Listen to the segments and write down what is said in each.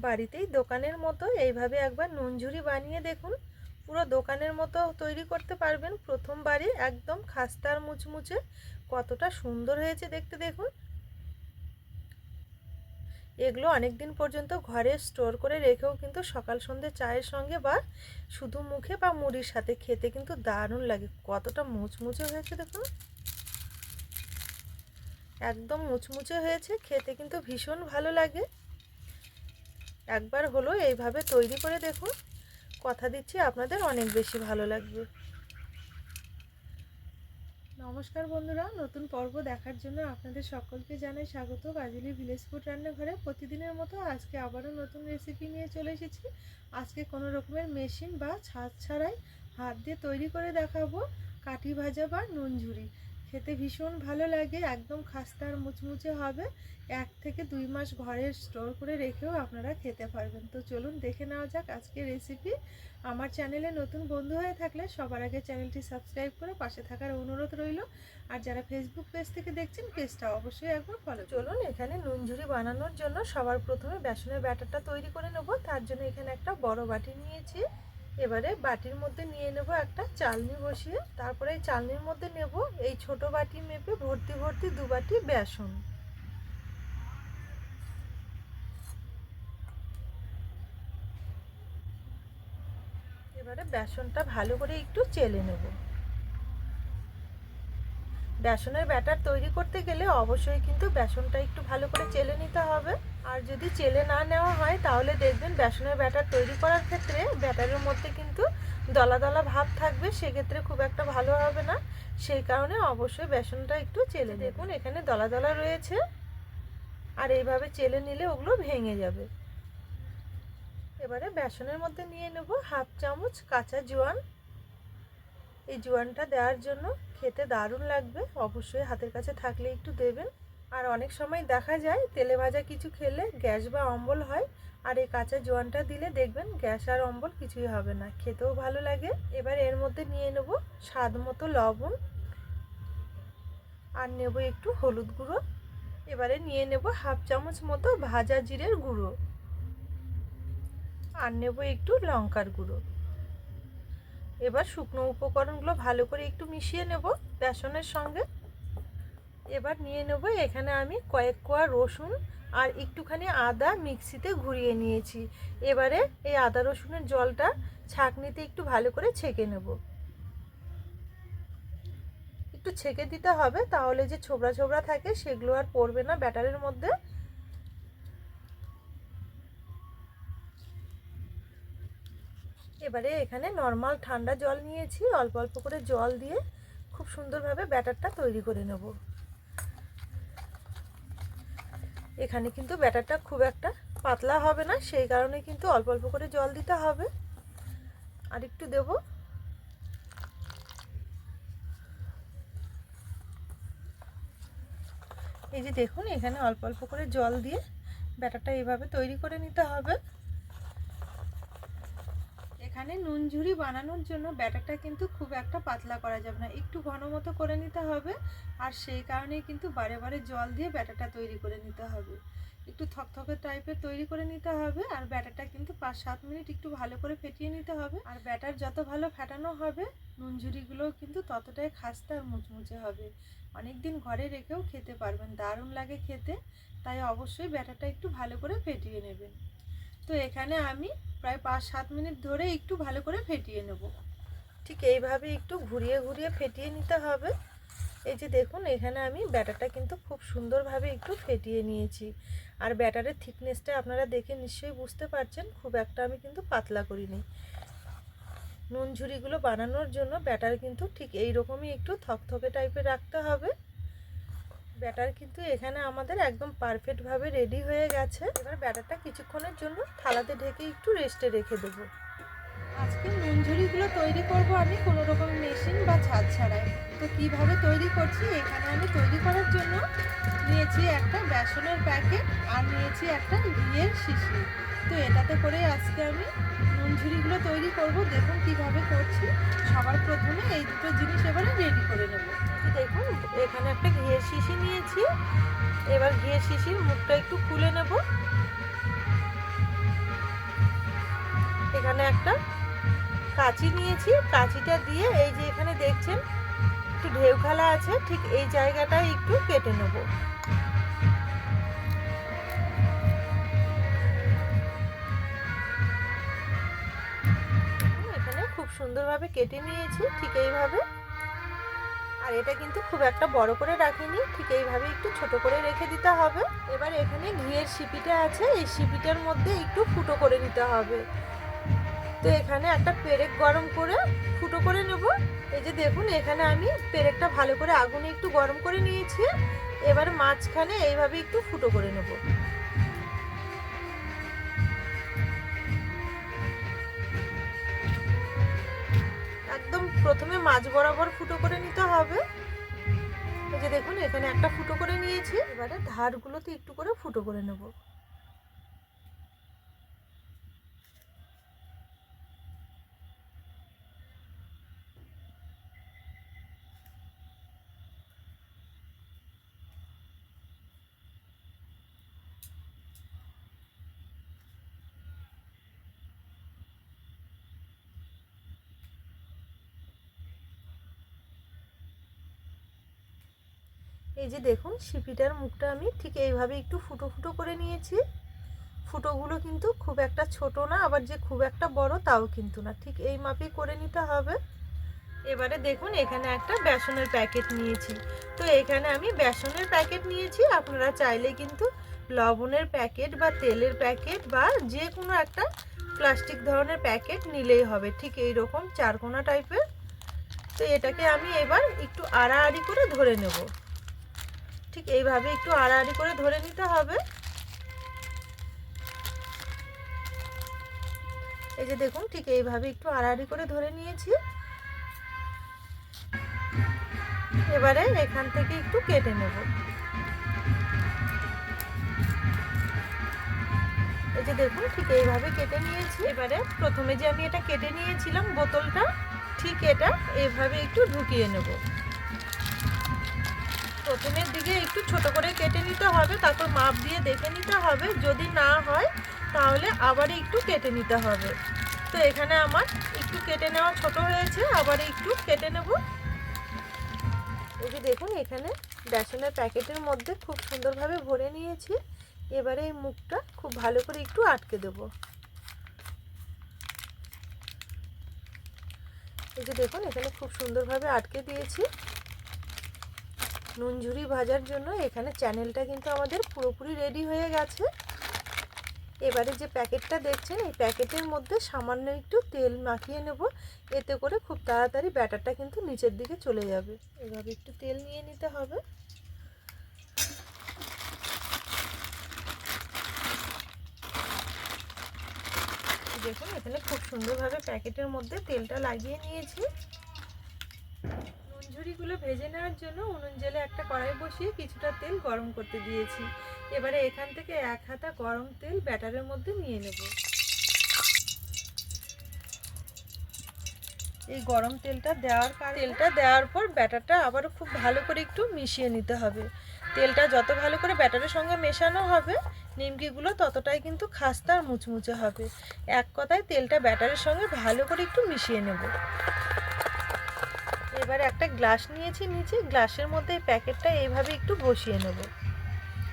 বাড়িতেই দোকানের মতো এইভাবে একবার নুনঝুরি বানিয়ে দেখুন। পুরো দোকানের মতো তৈরি করতে পারবেন প্রথমবারই। একদম খাস্তা আর মুচমুচে, কতটা সুন্দর হয়েছে দেখতে দেখুন। এগুলো অনেক দিন পর্যন্ত ঘরে স্টোর করে রেখেও কিন্তু সকাল সন্ধ্যে চায়ের সঙ্গে বা শুধু মুখে বা মুড়ির সাথে খেতে কিন্তু দারুণ লাগে। কতটা মুচমুচে হয়েছে দেখুন, একদম মুচমুচে হয়েছে, খেতে কিন্তু ভীষণ ভালো লাগে। একবার হলো এইভাবে তৈরি করে দেখুন, কথা দিচ্ছি আপনাদের অনেক বেশি ভালো লাগবে। নমস্কার বন্ধুরা, নতুন পর্ব দেখার জন্য আপনাদের সকলকে জানাই স্বাগত। কাজলি ভিলেজ ফুড রান্নাঘরে প্রতিদিনের মতো আজকে আবারও নতুন রেসিপি নিয়ে চলে এসেছি। আজকে কোনো রকমের মেশিন বা ছাঁচ ছাড়াই হাত দিয়ে তৈরি করে দেখাবো কাঠি ভাজা বা নুনঝুরি। খেতে ভীষণ ভালো লাগে, একদম খাস্তা আর মুচমুচে হবে। 1 থেকে 2 মাস ঘরে স্টোর করে রেখেও আপনারা খেতে পারবেন। তো চলুন দেখে নেওয়া যাক আজকের রেসিপি। আমার চ্যানেলে নতুন বন্ধু হয়ে থাকলে সবার আগে চ্যানেলটি সাবস্ক্রাইব করে পাশে থাকার অনুরোধ রইল। আর যারা ফেসবুক পেজ থেকে দেখছেন পেজটা অবশ্যই একবার ফলো। চলুন এখানে নুনঝুরি বানানোর জন্য সবার প্রথমে বেসনের ব্যাটারটা তৈরি করে নেব। তার জন্য এখানে একটা বড় বাটি নিয়েছি। এবারে বাটির মধ্যে নিয়ে নেব একটা চালনি বসিয়ে, তারপরে এই চালনির মধ্যে নেব এই ছোট বাটি মেপে ভর্তি ভর্তি 2 বাটি বেসন। এবারে বেসনটা ভালো করে একটু চেলে নেব। বেসনের ব্যাটার তৈরি করতে গেলে অবশ্যই কিন্তু বেসনটা একটু ভালো করে চেলে নিতে হবে। আর যদি চেলে না নেওয়া হয় তাহলে দেখবেন বেসনের ব্যাটার তৈরি করার ক্ষেত্রে ব্যাটারের মধ্যে কিন্তু দলা দলা ভাব থাকবে, সেক্ষেত্রে খুব একটা ভালো হবে না। সেই কারণে অবশ্যই বেসনটা একটু চেলে দেখুন, এখানে দলা দলা রয়েছে, আর এইভাবে চেলে নিলে ওগুলো ভেঙে যাবে। এবারে বেসনের মধ্যে নিয়ে নেব 1/2 চামচ কাঁচা জোয়ান। এই জোয়ানটা দেওয়ার জন্য খেতে দারুণ লাগবে, অবশ্যই হাতের কাছে থাকলে একটু দেবেন। আর অনেক সময় দেখা যায় তেলে ভাজা কিছু খেলে গ্যাস বা অম্বল হয়, আর এই কাঁচা জোয়ানটা দিলে দেখবেন গ্যাস আর অম্বল কিছুই হবে না, খেতেও ভালো লাগে। এবার এর মধ্যে নিয়ে নেব স্বাদ মতো লবণ, আর নেব একটু হলুদ গুঁড়ো। এবারে নিয়ে নেব 1/2 চামচ মতো ভাজা জিরের গুঁড়ো, আর নেব একটু লঙ্কার গুঁড়ো। এবার শুকনো উপকরণগুলো ভালো করে একটু মিশিয়ে নেব বেসনের সঙ্গে। এবার নিয়ে নেব এখানে আমি কয়েক কোয়া রসুন আর একটুখানি আদা মিক্সিতে ঘুরিয়ে নিয়েছি। এবারে এই আদা রসুনের জলটা ছাঁকনিতে একটু ভালো করে ছেঁকে নেব। একটু ছেঁকে দিতে হবে, তাহলে যে ছোবড়া ছোবড়া থাকে সেগুলো আর পড়বে না ব্যাটারের মধ্যে। এবারে এখানে নর্মাল ঠান্ডা জল নিয়েছি, অল্প অল্প করে জল দিয়ে খুব সুন্দরভাবে ব্যাটারটা তৈরি করে নেব। এখানে কিন্তু ব্যাটারটা খুব একটা পাতলা হবে না, সেই কারণে কিন্তু অল্প অল্প করে জল দিতে হবে। আর একটু দেব। এই যে দেখুন, এখানে অল্প অল্প করে জল দিয়ে ব্যাটারটা এইভাবে তৈরি করে নিতে হবে। এখানে নুনঝুরি বানানোর জন্য ব্যাটারটা কিন্তু খুব একটা পাতলা করা যাবে না, একটু ঘন মতো করে নিতে হবে। আর সেই কারণেই কিন্তু বারে বারে জল দিয়ে ব্যাটারটা তৈরি করে নিতে হবে, একটু থকথকে টাইপের তৈরি করে নিতে হবে। আর ব্যাটারটা কিন্তু 5-7 মিনিট একটু ভালো করে ফেটিয়ে নিতে হবে। আর ব্যাটার যত ভালো ফেটানো হবে নুনঝুরিগুলো কিন্তু ততটাই খাস্তা আর মুচমুচে হবে। অনেক দিন ঘরে রেখেও খেতে পারবেন, দারুণ লাগে খেতে। তাই অবশ্যই ব্যাটারটা একটু ভালো করে ফেটিয়ে নেবেন। তো এখানে আমি প্রায় 5-7 মিনিট ধরে একটু ভালো করে ফেটিয়ে নেব। ঠিক এইভাবে একটু ঘুরিয়ে ঘুরিয়ে ফেটিয়ে নিতে হবে। এই যে দেখুন, এখানে আমি ব্যাটারটা কিন্তু খুব সুন্দরভাবে একটু ফেটিয়ে নিয়েছি। আর ব্যাটারের থিকনেসটা আপনারা দেখে নিশ্চয়ই বুঝতে পারছেন, খুব একটা আমি কিন্তু পাতলা করিনি। নুনঝুরিগুলো বানানোর জন্য ব্যাটার কিন্তু ঠিক এই রকমই একটু থকথকে টাইপের রাখতে হবে। ব্যাটার কিন্তু এখানে আমাদের একদম পারফেক্টভাবে রেডি হয়ে গেছে। এবার ব্যাটারটা কিছুক্ষণের জন্য থালাতে ঢেকে একটু রেস্টে রেখে দেবো। আজকে নুনঝুরিগুলো তৈরি করব আমি কোনো রকম মেশিন বা ছাঁচ ছাড়াই। তো কিভাবে তৈরি করছি, এখানে আমি তৈরি করার জন্য নিয়েছি একটা বেসনের প্যাকেট, আর নিয়েছি একটা ঘিয়ের শিশি। তো এটাতে করে আজকে আমি নুনঝুরিগুলো তৈরি করব। দেখুন কিভাবে করছি। সবার প্রথমে এই দুটো জিনিস এবারে রেডি করে নেব। দেখুন, এখানে একটা ঘিয়ের শিশি নিয়েছি। এবার ঘিয়ের শিশির মুখটা একটু খুলে নেব। এখানে একটা কাঁচি নিয়েছি, কাঁচিটা দিয়ে এই যে এখানে দেখছেন একটু ঢেউ খেলা আছে, ঠিক এই জায়গাটায় একটু কেটে নেব। এখানে খুব সুন্দরভাবে কেটে নিয়েছি ঠিক এইভাবে। আর এটা কিন্তু খুব একটা বড় করে রাখিনি, ঠিক এইভাবে একটু ছোট করে রেখে দিতে হবে। এবার এখানে ঘিয়ের শিপিটা আছে, এই শিপিটার মধ্যে একটু ফুটো করে নিতে হবে। তো এখানে একটা পেরেক গরম করে ফুটো করে নেব। এই যে দেখুন এখানে আমি পেরেকটা ভালো করে আগুনে একটু গরম করে নিয়েছি। এবার মাঝখানে এইভাবে একটু ফুটো করে নেব। একদম প্রথমে মাঝ বরাবর ফুটো করে নিতে হবে। এই যে দেখুন এখানে একটা ফুটো করে নিয়েছি, এবারে ধারগুলোতে একটু করে ফুটো করে নেব। এই যে দেখুন শিপিটার মুখটা আমি ঠিক এইভাবে একটু ফুটো ফুটো করে নিয়েছি। ফুটোগুলো কিন্তু খুব একটা ছোট না, আবার যে খুব একটা বড় তাও কিন্তু না, ঠিক এই মাপেই করে নিতে হবে। এবারে দেখুন এখানে একটা বেসনের প্যাকেট নিয়েছি। তো এখানে আমি বেসনের প্যাকেট নিয়েছি, আপনারা চাইলে কিন্তু লবণের প্যাকেট বা তেলের প্যাকেট বা যে কোনো একটা প্লাস্টিক ধরনের প্যাকেট নিলেই হবে, ঠিক এই রকম চারকোনা টাইপের। তো এটাকে আমি এবার একটু আড়াআড়ি করে ধরে নেব। ঠিক এইভাবে একটু আড়াআড়ি করে ধরে নিতে হবে। এই যে দেখুন ঠিক এইভাবে একটু আড়াআড়ি করে ধরে নিয়েছি। এবারে এখান থেকে একটু কেটে নেব। এই যে দেখুন ঠিক এইভাবে কেটে নিয়েছি। এবারে প্রথমে যে আমি এটা কেটে নিয়েছিলাম বোতলটা, ঠিক এটা এইভাবে একটু ঢুকিয়ে নেব। প্রথমের দিকে একটু ছোট করে কেটে নিতে হবে, তারপর মাপ দিয়ে দেখে নিতে হবে, যদি না হয় তাহলে আবার একটু কেটে নিতে হবে। তো এখানে আমার একটু কেটে নেওয়া ছোট হয়েছে, আবার একটু কেটে নেব। এই যে দেখুন এখানে বেসনের প্যাকেটের মধ্যে খুব সুন্দরভাবে ভরে নিয়েছি। এবারে এই মুখটা খুব ভালো করে একটু আটকে দেব। এই যে দেখুন এখানে খুব সুন্দরভাবে আটকে দিয়েছি। নুন ঝুরি ভাজার জন্য এখানে চ্যানেলটা কিন্তু আমাদের পুরোপুরি রেডি হয়ে গেছে। এবারে যে প্যাকেটটা দেখছেন এই প্যাকেটের মধ্যে সামান্য একটু তেল মাখিয়ে নেব, এতে করে খুব তাড়াতাড়ি ব্যাটারটা কিন্তু নিচের দিকে চলে যাবে। এভাবে একটু তেল নিয়ে নিতে হবে। দেখুন এখানে খুব সুন্দরভাবে প্যাকেটের মধ্যে তেলটা লাগিয়ে নিয়েছি। নুন ঝুড়িগুলো ভেজে নেওয়ার জন্য উনুন জেলে একটা কড়াই বসিয়ে কিছুটা তেল গরম করতে দিয়েছি। এবারে এখান থেকে এক হাতা গরম তেল ব্যাটারের মধ্যে নিয়ে নেব। এই গরম তেলটা দেওয়ার পর ব্যাটারটা আবারও খুব ভালো করে একটু মিশিয়ে নিতে হবে। তেলটা যত ভালো করে ব্যাটারের সঙ্গে মেশানো হবে নিমকিগুলো ততটাই কিন্তু খাস্তা আর মুচমুচে হবে। এক কথায় তেলটা ব্যাটারের সঙ্গে ভালো করে একটু মিশিয়ে নেব। এবারে একটা গ্লাস নিয়েছি নিচে, গ্লাসের মধ্যে এই প্যাকেটটা এইভাবে একটু বসিয়ে নেব,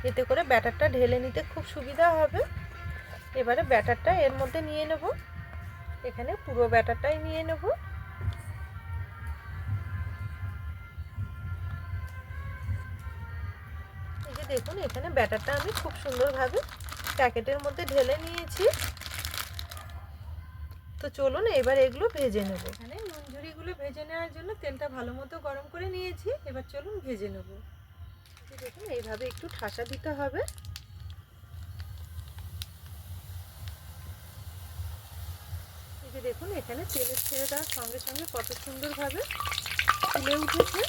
এতে করে ব্যাটারটা ঢেলে নিতে খুব সুবিধা হবে। এবারে ব্যাটারটা এর মধ্যে নিয়ে নেব, এখানে পুরো ব্যাটারটাই নিয়ে নেব। এই যে দেখুন এখানে ব্যাটারটা আমি খুব সুন্দরভাবে প্যাকেটের মধ্যে ঢেলে নিয়েছি। তো চলুন এবার এগুলো ভেজে নেব। এখানে নুন ঝুড়িগুলো ভেজে নেওয়ার জন্য তেলটা ভালো মতো গরম করে নিয়েছি, এবার চলুন ভেজে নেব। দেখুন এইভাবে একটু ঠাসা দিতে হবে। এই যে দেখুন এখানে তেলের ছেড়ে দেওয়ার সঙ্গে সঙ্গে কত সুন্দরভাবে ফুলে উঠেছে।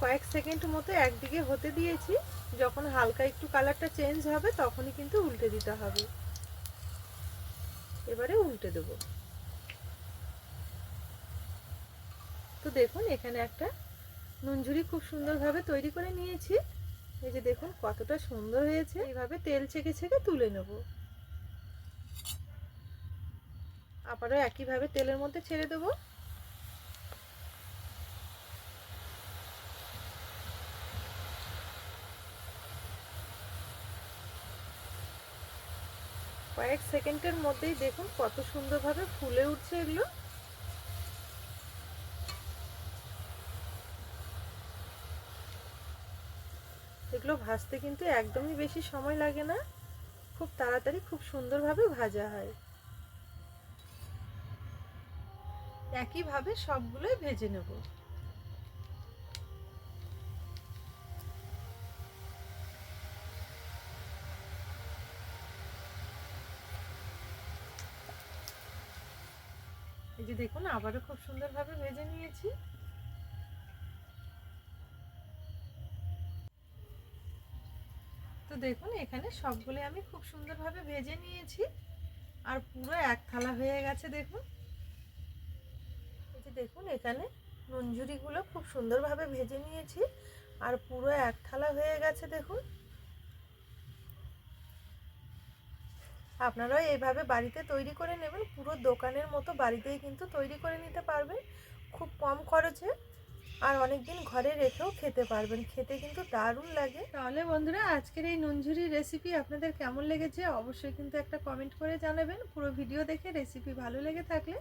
কয়েক সেকেন্ড মতো একদিকে হতে দিয়েছি, যখন হালকা একটু কালারটা চেঞ্জ হবে তখনই কিন্তু উল্টে দিতে হবে। এবারে উল্টে দেব। তো দেখুন এখানে একটা নুন ঝুড়ি খুব সুন্দরভাবে তৈরি করে নিয়েছি। এই যে দেখুন কতটা সুন্দর হয়েছে। এইভাবে তেল ছেঁকে ছেঁকে তুলে নেব। আবারও একইভাবে তেলের মধ্যে ছেড়ে দেবো। কয়েক সেকেন্ডের মধ্যেই দেখুন কত সুন্দরভাবে ফুলে উঠছে এগুলো। এগুলো ভাজতে কিন্তু একদমই বেশি সময় লাগে না, খুব তাড়াতাড়ি খুব সুন্দরভাবে ভাজা হয়। একইভাবে সবগুলোই ভেজে নেব। এই যে দেখুন আবারও খুব সুন্দরভাবে ভেজে নিয়েছি। তো দেখুন এখানে সবগুলো আমি খুব সুন্দরভাবে ভেজে নিয়েছি আর পুরো এক থালা হয়ে গেছে। দেখুন এই যে দেখুন এখানে নুনঝুরিগুলো খুব সুন্দরভাবে ভেজে নিয়েছি আর পুরো এক থালা হয়ে গেছে। দেখুন আপনারাও এইভাবে বাড়িতে তৈরি করে নেবেন, পুরো দোকানের মতো বাড়িতেই কিন্তু তৈরি করে নিতে পারবেন খুব কম খরচে, আর অনেকদিন ঘরে রেখেও খেতে পারবেন। খেতে কিন্তু দারুণ লাগে। তাহলে বন্ধুরা আজকের এই নুনঝুরির রেসিপি আপনাদের কেমন লেগেছে অবশ্যই কিন্তু একটা কমেন্ট করে জানাবেন। পুরো ভিডিও দেখে রেসিপি ভালো লেগে থাকলে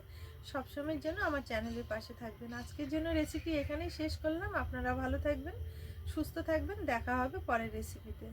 সবসময়ের জন্য আমার চ্যানেলের পাশে থাকবেন। আজকের জন্য রেসিপি এখানেই শেষ করলাম। আপনারা ভালো থাকবেন, সুস্থ থাকবেন, দেখা হবে পরের রেসিপিতে।